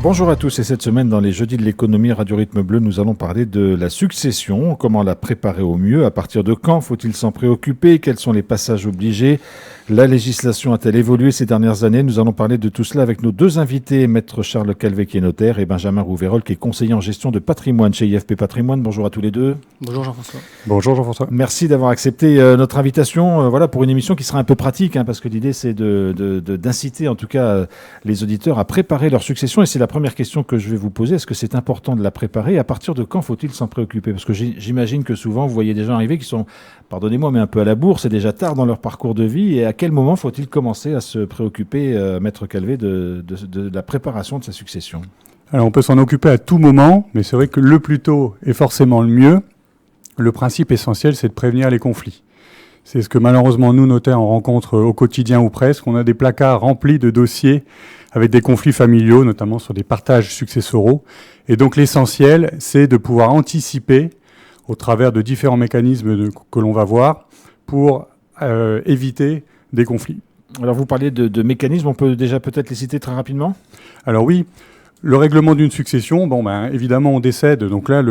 Bonjour à tous, et cette semaine dans les Jeudis de l'économie Radio Rythme Bleu, nous allons parler de la succession, comment la préparer au mieux, à partir de quand faut-il s'en préoccuper, quels sont les passages obligés, la législation a-t-elle évolué ces dernières années. Nous allons parler de tout cela avec nos deux invités, maître Charles Calvet qui est notaire et Benjamin Rouveyrol qui est conseiller en gestion de patrimoine chez IFP Patrimoine. Bonjour à tous les deux. Bonjour Jean-François. Bonjour Jean-François. Merci d'avoir accepté notre invitation pour une émission qui sera un peu pratique parce que l'idée c'est d'inciter en tout cas les auditeurs à préparer leur succession, et c'est la première question que je vais vous poser. Est-ce que c'est important de la préparer? À partir de quand faut-il s'en préoccuper? Parce que j'imagine que souvent vous voyez des gens arriver qui sont, pardonnez-moi, mais un peu à la bourre, c'est déjà tard dans leur parcours de vie, et à quel moment faut-il commencer à se préoccuper, maître Calvet, de la préparation de sa succession? Alors on peut s'en occuper à tout moment, mais c'est vrai que le plus tôt est forcément le mieux. Le principe essentiel, c'est de prévenir les conflits. C'est ce que malheureusement nous, notaires, on rencontre au quotidien ou presque. On a des placards remplis de dossiers avec des conflits familiaux, notamment sur des partages successoraux. Et donc l'essentiel, c'est de pouvoir anticiper au travers de différents mécanismes que l'on va voir pour éviter des conflits. Alors vous parliez de mécanismes, on peut déjà peut-être les citer très rapidement? Alors oui, le règlement d'une succession, évidemment on décède, donc là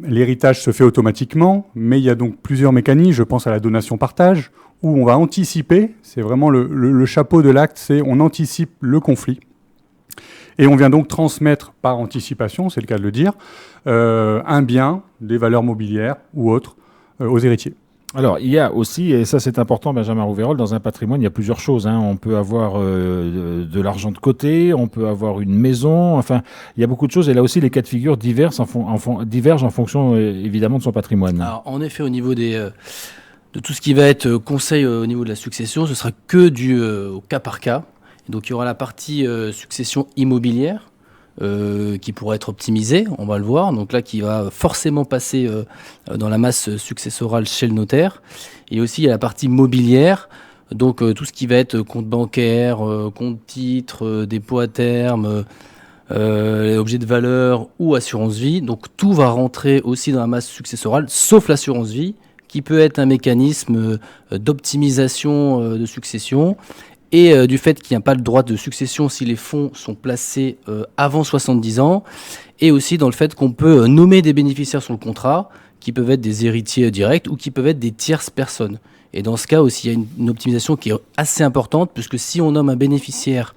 l'héritage se fait automatiquement, mais il y a donc plusieurs mécanismes. Je pense à la donation-partage, où on va anticiper, c'est vraiment le chapeau de l'acte, c'est on anticipe le conflit. Et on vient donc transmettre par anticipation, c'est le cas de le dire, un bien, des valeurs mobilières ou autres aux héritiers. Alors, il y a aussi, et ça c'est important, Benjamin Rouveyrol, dans un patrimoine, il y a plusieurs choses. On peut avoir de l'argent de côté, on peut avoir une maison, enfin, il y a beaucoup de choses. Et là aussi, les cas de figure divergent en fonction, évidemment, de son patrimoine. Alors, en effet, au niveau de tout ce qui va être conseil au niveau de la succession, ce sera que au cas par cas. Et donc, il y aura la partie succession immobilière, qui pourrait être optimisé, on va le voir, donc là qui va forcément passer dans la masse successorale chez le notaire. Et aussi il y a la partie mobilière, donc tout ce qui va être compte bancaire, compte titre, dépôt à terme, objets de valeur ou assurance vie, donc tout va rentrer aussi dans la masse successorale, sauf l'assurance vie, qui peut être un mécanisme d'optimisation de succession. Et du fait qu'il n'y a pas le droit de succession si les fonds sont placés avant 70 ans, et aussi dans le fait qu'on peut nommer des bénéficiaires sur le contrat, qui peuvent être des héritiers directs ou qui peuvent être des tierces personnes. Et dans ce cas aussi, il y a une optimisation qui est assez importante, puisque si on nomme un bénéficiaire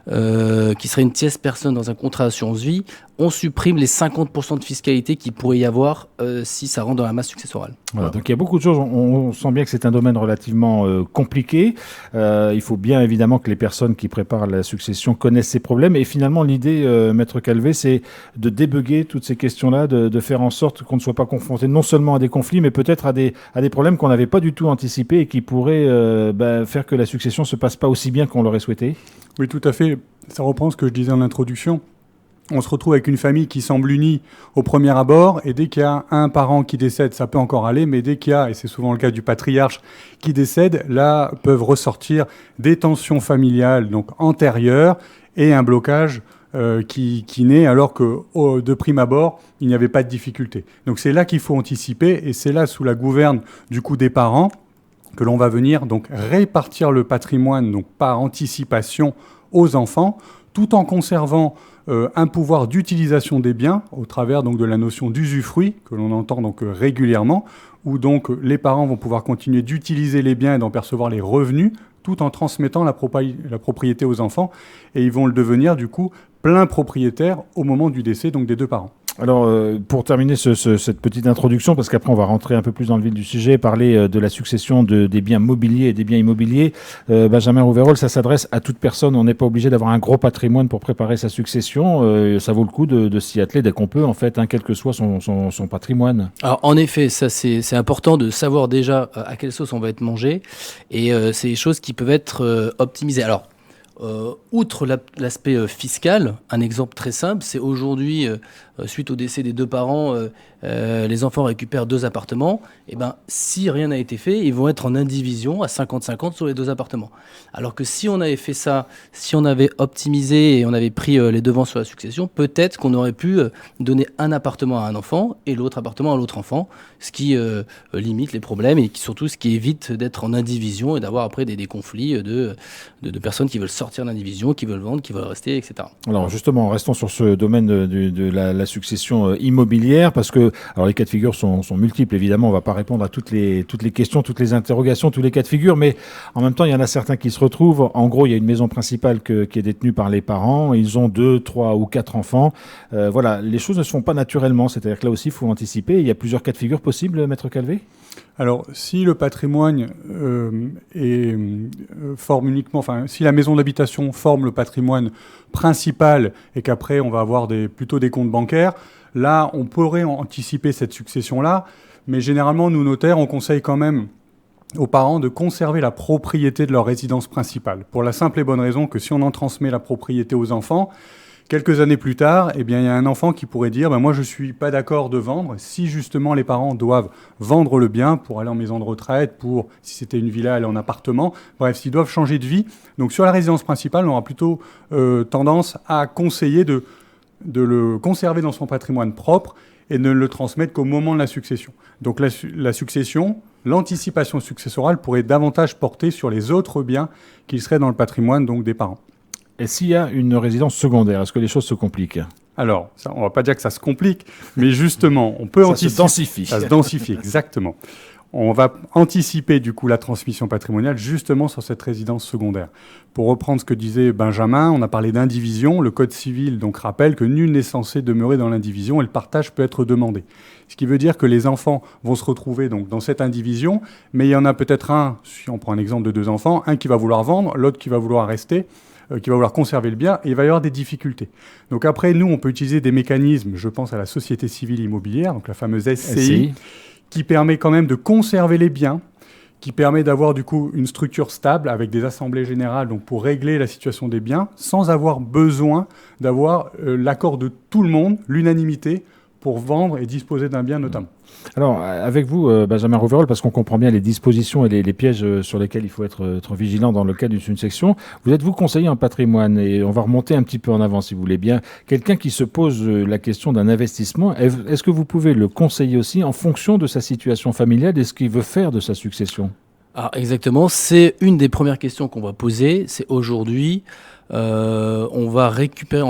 qui serait une tierce personne dans un contrat d'assurance vie, on supprime les 50% de fiscalité qu'il pourrait y avoir si ça rentre dans la masse successorale. Voilà, donc il y a beaucoup de choses, on sent bien que c'est un domaine relativement compliqué. Il faut bien évidemment que les personnes qui préparent la succession connaissent ces problèmes. Et finalement, l'idée, maître Calvet, c'est de débugger toutes ces questions-là, de faire en sorte qu'on ne soit pas confronté non seulement à des conflits, mais peut-être à des problèmes qu'on n'avait pas du tout anticipés et qui pourraient faire que la succession ne se passe pas aussi bien qu'on l'aurait souhaité. Oui, tout à fait. Ça reprend ce que je disais en introduction. On se retrouve avec une famille qui semble unie au premier abord, et dès qu'il y a un parent qui décède, ça peut encore aller, mais dès qu'il y a, et c'est souvent le cas du patriarche, qui décède, là peuvent ressortir des tensions familiales donc antérieures et un blocage qui naît alors que de prime abord, il n'y avait pas de difficulté. Donc c'est là qu'il faut anticiper, et c'est là, sous la gouverne du coup des parents, que l'on va venir donc répartir le patrimoine donc par anticipation aux enfants, tout en conservant un pouvoir d'utilisation des biens au travers donc de la notion d'usufruit que l'on entend donc régulièrement, où donc les parents vont pouvoir continuer d'utiliser les biens et d'en percevoir les revenus tout en transmettant la propriété aux enfants, et ils vont le devenir du coup plein propriétaire au moment du décès donc des deux parents. Alors, pour terminer cette petite introduction, parce qu'après on va rentrer un peu plus dans le vif du sujet, parler de la succession des biens mobiliers et des biens immobiliers. Benjamin Rouveyrol, ça s'adresse à toute personne. On n'est pas obligé d'avoir un gros patrimoine pour préparer sa succession. Ça vaut le coup de s'y atteler dès qu'on peut, en fait, quel que soit son patrimoine. Alors, en effet, ça c'est important de savoir déjà à quelle sauce on va être mangé, et c'est des choses qui peuvent être optimisées. Alors, outre l'aspect fiscal, un exemple très simple, c'est aujourd'hui, suite au décès des deux parents, les enfants récupèrent 2 appartements. Et ben, si rien n'a été fait, ils vont être en indivision à 50-50 sur les 2 appartements. Alors que si on avait fait ça, si on avait optimisé et on avait pris les devants sur la succession, peut-être qu'on aurait pu donner un appartement à un enfant et l'autre appartement à l'autre enfant, ce qui limite les problèmes et surtout ce qui évite d'être en indivision et d'avoir après des conflits de personnes qui veulent sortir sortir d'indivision, qui veulent vendre, qui veulent rester, etc. Alors justement, restons sur ce domaine de la succession immobilière, parce que alors les cas de figure sont multiples, évidemment, on ne va pas répondre à toutes les questions, toutes les interrogations, tous les cas de figure, mais en même temps, il y en a certains qui se retrouvent. En gros, il y a une maison principale qui est détenue par les parents, ils ont 2, 3 ou 4 enfants. Voilà, les choses ne se font pas naturellement, c'est-à-dire que là aussi, il faut anticiper. Il y a plusieurs cas de figure possibles, Maître Calvé ? Alors, si le patrimoine forme uniquement, enfin, si la maison d'habitation forme le patrimoine principal et qu'après on va avoir plutôt des comptes bancaires, là, on pourrait anticiper cette succession-là. Mais généralement, nous notaires, on conseille quand même aux parents de conserver la propriété de leur résidence principale, pour la simple et bonne raison que si on en transmet la propriété aux enfants, quelques années plus tard, eh bien, il y a un enfant qui pourrait dire moi je ne suis pas d'accord de vendre si justement les parents doivent vendre le bien pour aller en maison de retraite, pour, si c'était une villa, aller en appartement. Bref, s'ils doivent changer de vie. Donc sur la résidence principale, on aura plutôt tendance à conseiller de le conserver dans son patrimoine propre et ne le transmettre qu'au moment de la succession. Donc la succession, l'anticipation successorale pourrait davantage porter sur les autres biens qui seraient dans le patrimoine donc des parents. Et s'il y a une résidence secondaire, est-ce que les choses se compliquent ? Alors, ça, on ne va pas dire que ça se complique, mais justement, on peut anticiper. Ça se densifie. Ça se densifie, exactement. On va anticiper du coup la transmission patrimoniale justement sur cette résidence secondaire. Pour reprendre ce que disait Benjamin, on a parlé d'indivision. Le Code civil donc rappelle que nul n'est censé demeurer dans l'indivision et le partage peut être demandé. Ce qui veut dire que les enfants vont se retrouver donc dans cette indivision, mais il y en a peut-être un, si on prend un exemple de 2 enfants, un qui va vouloir vendre, l'autre qui va vouloir rester, qui va vouloir conserver le bien, et il va y avoir des difficultés. Donc après, nous, on peut utiliser des mécanismes, je pense à la société civile immobilière, donc la fameuse SCI, qui permet quand même de conserver les biens, qui permet d'avoir du coup une structure stable avec des assemblées générales donc pour régler la situation des biens, sans avoir besoin d'avoir l'accord de tout le monde, l'unanimité, pour vendre et disposer d'un bien notamment. Alors, avec vous, Benjamin Rouverol, parce qu'on comprend bien les dispositions et les pièges sur lesquels il faut être vigilant dans le cas d'une succession, vous êtes-vous conseiller en patrimoine, et on va remonter un petit peu en avant, si vous voulez bien. Quelqu'un qui se pose la question d'un investissement, est-ce que vous pouvez le conseiller aussi en fonction de sa situation familiale et ce qu'il veut faire de sa succession ? Ah, exactement, c'est une des premières questions qu'on va poser. C'est aujourd'hui, on va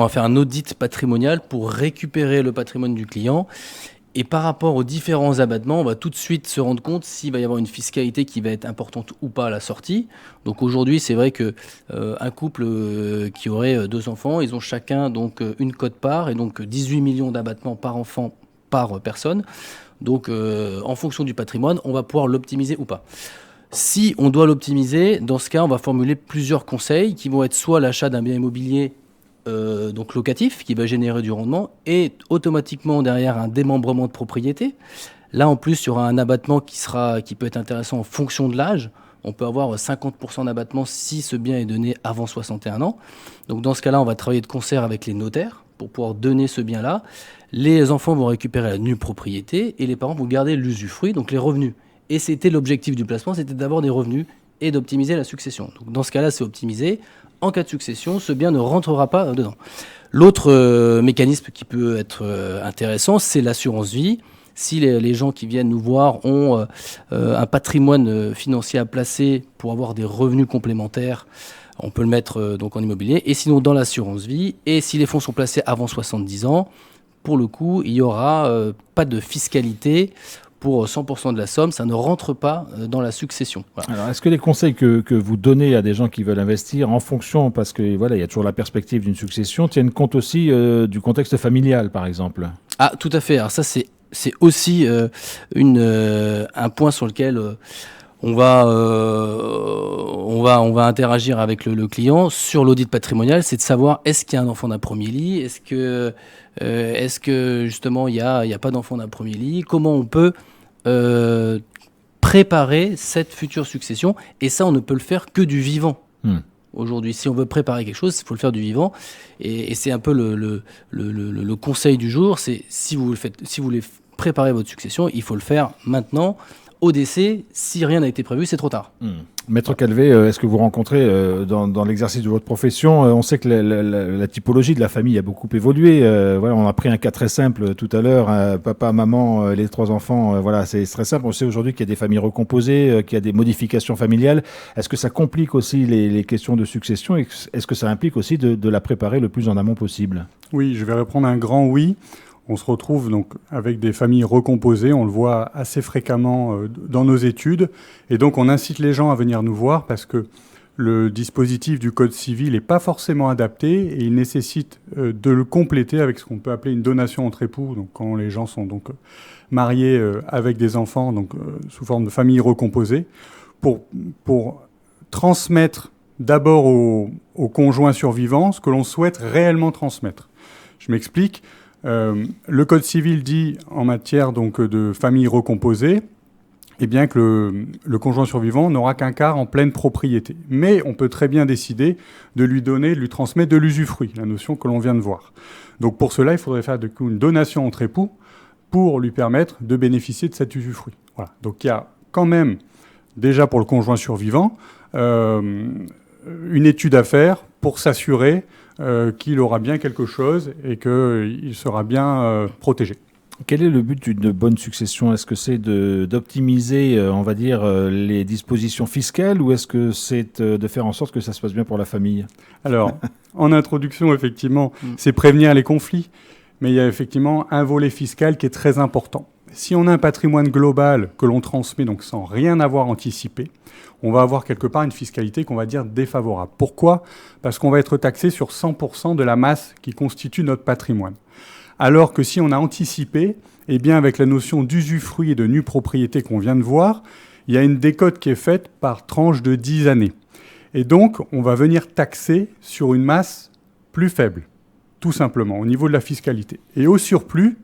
faire un audit patrimonial pour récupérer le patrimoine du client. Et par rapport aux différents abattements, on va tout de suite se rendre compte s'il va y avoir une fiscalité qui va être importante ou pas à la sortie. Donc aujourd'hui, c'est vrai que un couple qui aurait 2 enfants, ils ont chacun donc une quote-part et donc 18 millions d'abattements par enfant par personne. Donc en fonction du patrimoine, on va pouvoir l'optimiser ou pas. Si on doit l'optimiser, dans ce cas, on va formuler plusieurs conseils qui vont être soit l'achat d'un bien immobilier donc locatif qui va générer du rendement et automatiquement derrière un démembrement de propriété. Là en plus il y aura un abattement qui peut être intéressant en fonction de l'âge. On peut avoir 50% d'abattement si ce bien est donné avant 61 ans. Donc dans ce cas-là on va travailler de concert avec les notaires pour pouvoir donner ce bien-là. Les enfants vont récupérer la nue propriété et les parents vont garder l'usufruit, donc les revenus. Et c'était l'objectif du placement, c'était d'avoir des revenus et d'optimiser la succession. Donc dans ce cas-là c'est optimisé. En cas de succession, ce bien ne rentrera pas dedans. L'autre mécanisme qui peut être intéressant, c'est l'assurance vie. Si les gens qui viennent nous voir ont un patrimoine financier à placer pour avoir des revenus complémentaires, on peut le mettre donc en immobilier. Et sinon dans l'assurance vie. Et si les fonds sont placés avant 70 ans, pour le coup, il n'y aura pas de fiscalité pour 100% de la somme, ça ne rentre pas dans la succession. Voilà. Alors, est-ce que les conseils que vous donnez à des gens qui veulent investir en fonction, parce que voilà, il y a toujours la perspective d'une succession, tiennent compte aussi du contexte familial, par exemple ? Ah, tout à fait. Alors ça, c'est aussi un point sur lequel on va interagir avec le client sur l'audit patrimonial, c'est de savoir est-ce qu'il y a un enfant d'un premier lit, est-ce que justement il y a pas d'enfant d'un premier lit, comment on peut préparer cette future succession, et ça on ne peut le faire que du vivant. Aujourd'hui, si on veut préparer quelque chose, il faut le faire du vivant, et c'est un peu le conseil du jour, c'est si vous voulez préparer votre succession, il faut le faire maintenant, au décès, si rien n'a été prévu, c'est trop tard. Maître Calvé, est-ce que vous rencontrez dans l'exercice de votre profession, on sait que la typologie de la famille a beaucoup évolué. Voilà, on a pris un cas très simple tout à l'heure, papa, maman, les 3 enfants. Voilà, c'est très simple. On sait aujourd'hui qu'il y a des familles recomposées, qu'il y a des modifications familiales. Est-ce que ça complique aussi les questions de succession? Est-ce que ça implique aussi de la préparer le plus en amont possible? Oui, je vais répondre un grand oui. On se retrouve donc avec des familles recomposées, on le voit assez fréquemment dans nos études, et donc on incite les gens à venir nous voir parce que le dispositif du Code civil n'est pas forcément adapté et il nécessite de le compléter avec ce qu'on peut appeler une donation entre époux, donc quand les gens sont donc mariés avec des enfants, donc sous forme de famille recomposée, pour transmettre d'abord aux conjoints survivants ce que l'on souhaite réellement transmettre. Je m'explique. Le Code civil dit en matière donc de famille recomposée, eh bien que le conjoint survivant n'aura qu'un quart en pleine propriété. Mais on peut très bien décider de lui transmettre de l'usufruit, la notion que l'on vient de voir. Donc pour cela, il faudrait faire du coup une donation entre époux pour lui permettre de bénéficier de cet usufruit. Voilà. Donc il y a quand même, déjà pour le conjoint survivant, une étude à faire pour s'assurer qu'il aura bien quelque chose et qu'il sera bien protégé. Quel est le but d'une bonne succession? Est-ce que c'est d'optimiser, on va dire, les dispositions fiscales ou est-ce que c'est de faire en sorte que ça se passe bien pour la famille? Alors, en introduction, effectivement, c'est prévenir les conflits, mais il y a effectivement un volet fiscal qui est très important. Si on a un patrimoine global que l'on transmet donc sans rien avoir anticipé, on va avoir quelque part une fiscalité qu'on va dire défavorable. Pourquoi? Parce qu'on va être taxé sur 100% de la masse qui constitue notre patrimoine. Alors que si on a anticipé, eh bien avec la notion d'usufruit et de nue propriété qu'on vient de voir, il y a une décote qui est faite par tranche de 10 années. Et donc, on va venir taxer sur une masse plus faible, tout simplement, au niveau de la fiscalité. Et au surplus,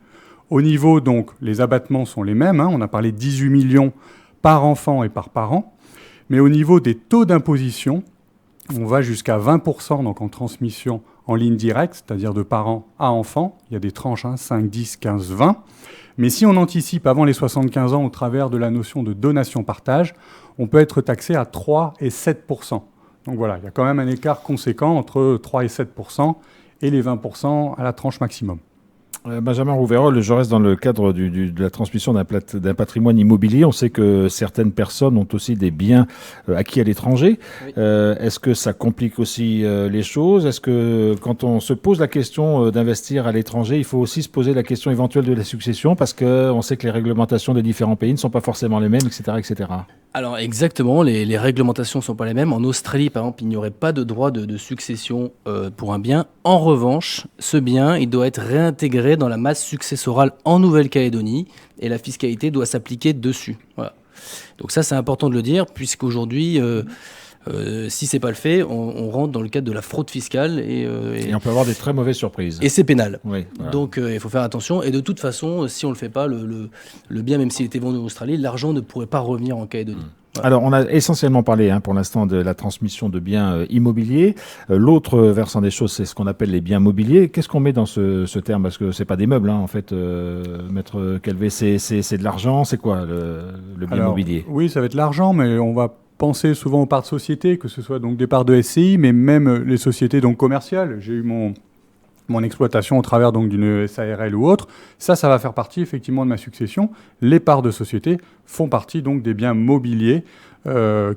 au niveau, donc, les abattements sont les mêmes, on a parlé de 18 millions par enfant et par parent, mais au niveau des taux d'imposition, on va jusqu'à 20% donc en transmission en ligne directe, c'est-à-dire de parent à enfant. Il y a des tranches, 5, 10, 15, 20. Mais si on anticipe avant les 75 ans au travers de la notion de donation-partage, on peut être taxé à 3 et 7%. Donc voilà, il y a quand même un écart conséquent entre 3 et 7% et les 20% à la tranche maximum. Benjamin Rouverol, je reste dans le cadre de la transmission d'un patrimoine immobilier. On sait que certaines personnes ont aussi des biens acquis à l'étranger. Oui. Est-ce que ça complique aussi les choses? Est-ce que quand on se pose la question d'investir à l'étranger, il faut aussi se poser la question éventuelle de la succession parce qu'on sait que les réglementations des différents pays ne sont pas forcément les mêmes, etc. etc. Alors exactement, les réglementations ne sont pas les mêmes. En Australie, par exemple, il n'y aurait pas de droit de succession pour un bien. En revanche, ce bien, il doit être réintégré dans la masse successorale en Nouvelle-Calédonie et la fiscalité doit s'appliquer dessus. Voilà. Donc ça, c'est important de le dire, puisqu'aujourd'hui, si ce n'est pas le fait, on rentre dans le cadre de la fraude fiscale. Et on peut avoir des très mauvaises surprises. Et c'est pénal. Oui, voilà. Donc il faut faire attention. Et de toute façon, si on ne le fait pas, le bien, même s'il était vendu en Australie, l'argent ne pourrait pas revenir en Calédonie. Voilà. Alors, on a essentiellement parlé pour l'instant de la transmission de biens immobiliers. L'autre versant des choses, c'est ce qu'on appelle les biens mobiliers. Qu'est-ce qu'on met dans ce terme? Parce que c'est pas des meubles, en fait, Maître Calvé. C'est de l'argent. C'est quoi le bien mobilier? Oui, ça va être l'argent, mais on va penser souvent aux parts de société, que ce soit donc des parts de SCI, mais même les sociétés donc commerciales. J'ai eu mon exploitation au travers donc d'une SARL ou autre. Ça va faire partie effectivement de ma succession. Les parts de société font partie donc des biens mobiliers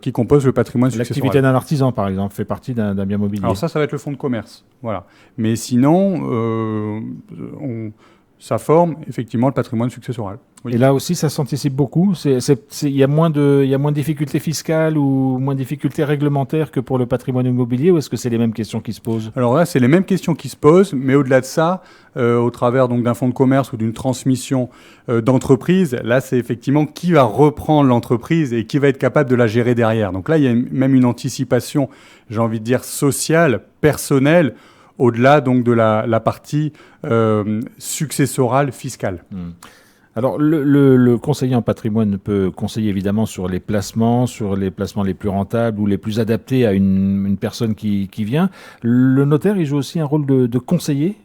qui composent le patrimoine successoral. L'activité d'un artisan, par exemple, fait partie d'un bien mobilier. Alors ça va être le fonds de commerce. Voilà. Mais sinon, ça forme effectivement le patrimoine successoral. Oui. Et là aussi, ça s'anticipe beaucoup. Il y a moins de difficultés fiscales ou moins de difficultés réglementaires que pour le patrimoine immobilier, ou est-ce que c'est les mêmes questions qui se posent? Alors là, c'est les mêmes questions qui se posent, mais au-delà de ça, au travers donc d'un fonds de commerce ou d'une transmission d'entreprise, là, c'est effectivement qui va reprendre l'entreprise et qui va être capable de la gérer derrière. Donc là, il y a même une anticipation, j'ai envie de dire, sociale, personnelle, au-delà donc de la partie successorale fiscale. Alors, le conseiller en patrimoine peut conseiller évidemment sur les placements les plus rentables ou les plus adaptés à une personne qui vient. Le notaire, il joue aussi un rôle de conseiller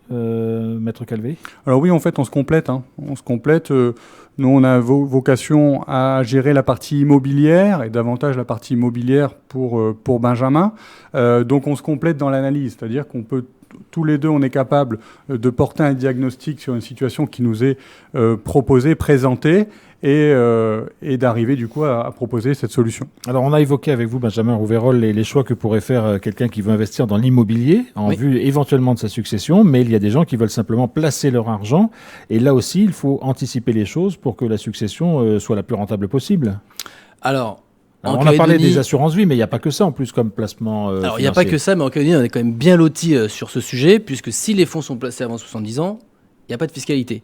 Maître Calvé? Alors oui, en fait, on se complète. On se complète. Nous, on a vocation à gérer la partie immobilière et davantage la partie immobilière pour Benjamin. Donc, on se complète dans l'analyse, c'est-à-dire qu'on peut tous les deux, on est capable de porter un diagnostic sur une situation qui nous est proposée, présentée, et d'arriver du coup à proposer cette solution. Alors on a évoqué avec vous, Benjamin Rouveyrol, les choix que pourrait faire quelqu'un qui veut investir dans l'immobilier en vue éventuellement de sa succession, mais il y a des gens qui veulent simplement placer leur argent, et là aussi il faut anticiper les choses pour que la succession soit la plus rentable possible. Alors on a parlé des assurances-vie, mais il n'y a pas que ça en plus comme placement Alors il n'y a pas que ça, mais en Calédonie on est quand même bien lotis sur ce sujet, puisque si les fonds sont placés avant 70 ans, il n'y a pas de fiscalité.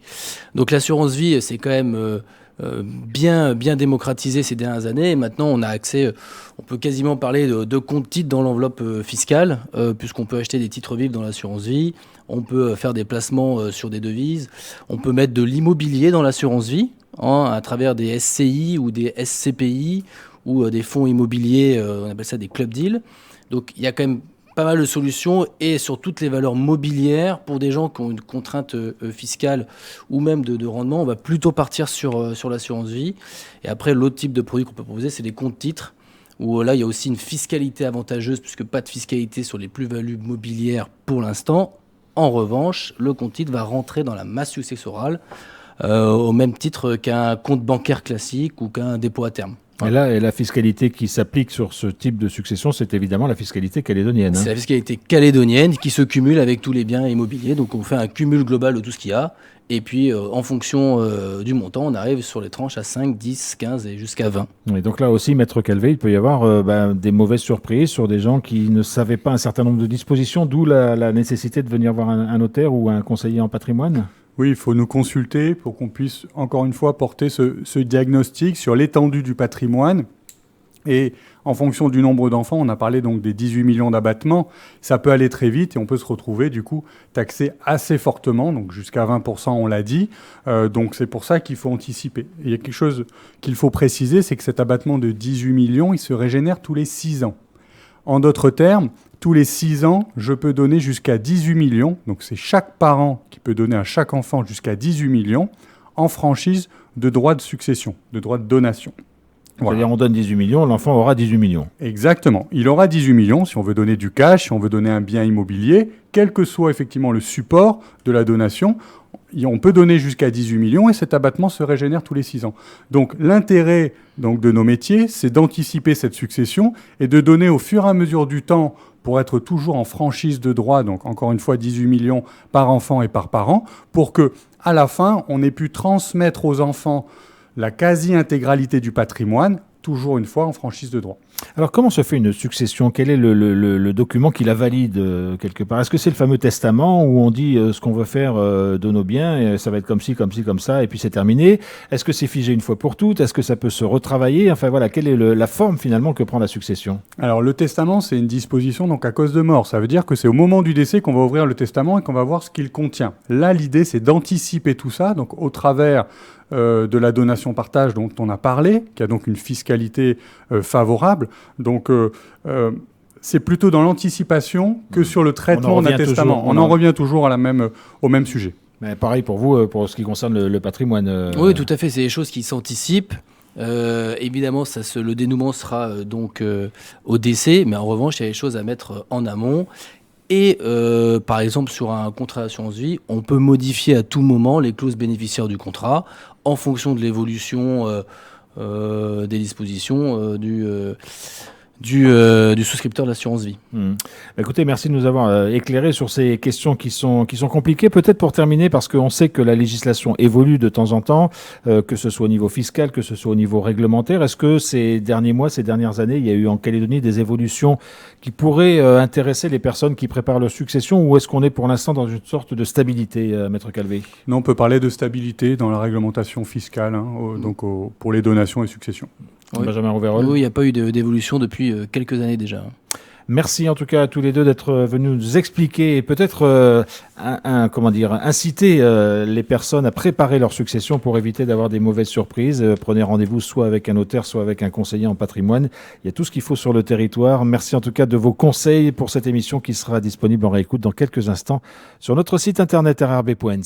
Donc l'assurance-vie, c'est quand même bien démocratisé ces dernières années. Et maintenant, on a accès, on peut quasiment parler de compte titres dans l'enveloppe fiscale, puisqu'on peut acheter des titres vifs dans l'assurance vie, on peut faire des placements sur des devises, on peut mettre de l'immobilier dans l'assurance vie, à travers des SCI ou des SCPI ou des fonds immobiliers, on appelle ça des club deals. Donc il y a quand même pas mal de solutions, et sur toutes les valeurs mobilières pour des gens qui ont une contrainte fiscale ou même de rendement. On va plutôt partir sur l'assurance vie. Et après, l'autre type de produit qu'on peut proposer, c'est les comptes titres, où là il y a aussi une fiscalité avantageuse puisque pas de fiscalité sur les plus-values mobilières pour l'instant. En revanche, le compte titre va rentrer dans la masse successorale au même titre qu'un compte bancaire classique ou qu'un dépôt à terme. Et là, et la fiscalité qui s'applique sur ce type de succession, c'est évidemment la fiscalité calédonienne. C'est la fiscalité calédonienne qui se cumule avec tous les biens immobiliers. Donc on fait un cumul global de tout ce qu'il y a. Et puis en fonction du montant, on arrive sur les tranches à 5, 10, 15 et jusqu'à 20. Et donc là aussi, Maître Calvé, il peut y avoir des mauvaises surprises sur des gens qui ne savaient pas un certain nombre de dispositions, d'où la nécessité de venir voir un notaire ou un conseiller en patrimoine. Oui, il faut nous consulter pour qu'on puisse, encore une fois, porter ce diagnostic sur l'étendue du patrimoine. Et en fonction du nombre d'enfants, on a parlé donc des 18 millions d'abattements, ça peut aller très vite et on peut se retrouver du coup taxé assez fortement, donc jusqu'à 20%, on l'a dit. Donc c'est pour ça qu'il faut anticiper. Et il y a quelque chose qu'il faut préciser, c'est que cet abattement de 18 millions, il se régénère tous les 6 ans. En d'autres termes, tous les 6 ans, je peux donner jusqu'à 18 millions. Donc c'est chaque parent qui peut donner à chaque enfant jusqu'à 18 millions en franchise de droit de succession, de droit de donation. Voilà. C'est-à-dire on donne 18 millions, l'enfant aura 18 millions. Exactement. Il aura 18 millions si on veut donner du cash, si on veut donner un bien immobilier, quel que soit effectivement le support de la donation. On peut donner jusqu'à 18 millions et cet abattement se régénère tous les 6 ans. Donc l'intérêt de nos métiers, c'est d'anticiper cette succession et de donner au fur et à mesure du temps pour être toujours en franchise de droit, donc encore une fois 18 millions par enfant et par parent, pour que à la fin, on ait pu transmettre aux enfants la quasi-intégralité du patrimoine, toujours une fois en franchise de droit. Alors comment se fait une succession? Quel est le document qui la valide quelque part? Est-ce que c'est le fameux testament où on dit ce qu'on veut faire de nos biens, et ça va être comme ci, comme ça, et puis c'est terminé? Est-ce que c'est figé une fois pour toutes? Est-ce que ça peut se retravailler? Enfin voilà, quelle est la forme finalement que prend la succession? Alors le testament, c'est une disposition donc à cause de mort. Ça veut dire que c'est au moment du décès qu'on va ouvrir le testament et qu'on va voir ce qu'il contient. Là, l'idée, c'est d'anticiper tout ça, donc au travers de la donation-partage dont on a parlé, qui a donc une fiscalité favorable. Donc, c'est plutôt dans l'anticipation que sur le traitement d'un testament. On en revient toujours au même sujet. Mais pareil pour vous, pour ce qui concerne le patrimoine. Oui, tout à fait. C'est des choses qui s'anticipent. Évidemment, le dénouement sera au décès, mais en revanche, il y a des choses à mettre en amont. Et par exemple, sur un contrat d'assurance vie, on peut modifier à tout moment les clauses bénéficiaires du contrat en fonction de l'évolution des dispositions du souscripteur de l'assurance vie. Écoutez, merci de nous avoir éclairé sur ces questions qui sont compliquées. Peut-être pour terminer, parce qu'on sait que la législation évolue de temps en temps, que ce soit au niveau fiscal, que ce soit au niveau réglementaire. Est-ce que ces derniers mois, ces dernières années, il y a eu en Calédonie des évolutions qui pourraient intéresser les personnes qui préparent leur succession, ou est-ce qu'on est pour l'instant dans une sorte de stabilité, Maître Calvé? Non, on peut parler de stabilité dans la réglementation fiscale, pour les donations et successions. Oui. Benjamin Rouveyrol. Oui, il n'y a pas eu d'évolution depuis quelques années déjà. Merci en tout cas à tous les deux d'être venus nous expliquer et peut-être inciter les personnes à préparer leur succession pour éviter d'avoir des mauvaises surprises. Prenez rendez-vous soit avec un notaire, soit avec un conseiller en patrimoine. Il y a tout ce qu'il faut sur le territoire. Merci en tout cas de vos conseils pour cette émission qui sera disponible en réécoute dans quelques instants sur notre site internet rrb.nc.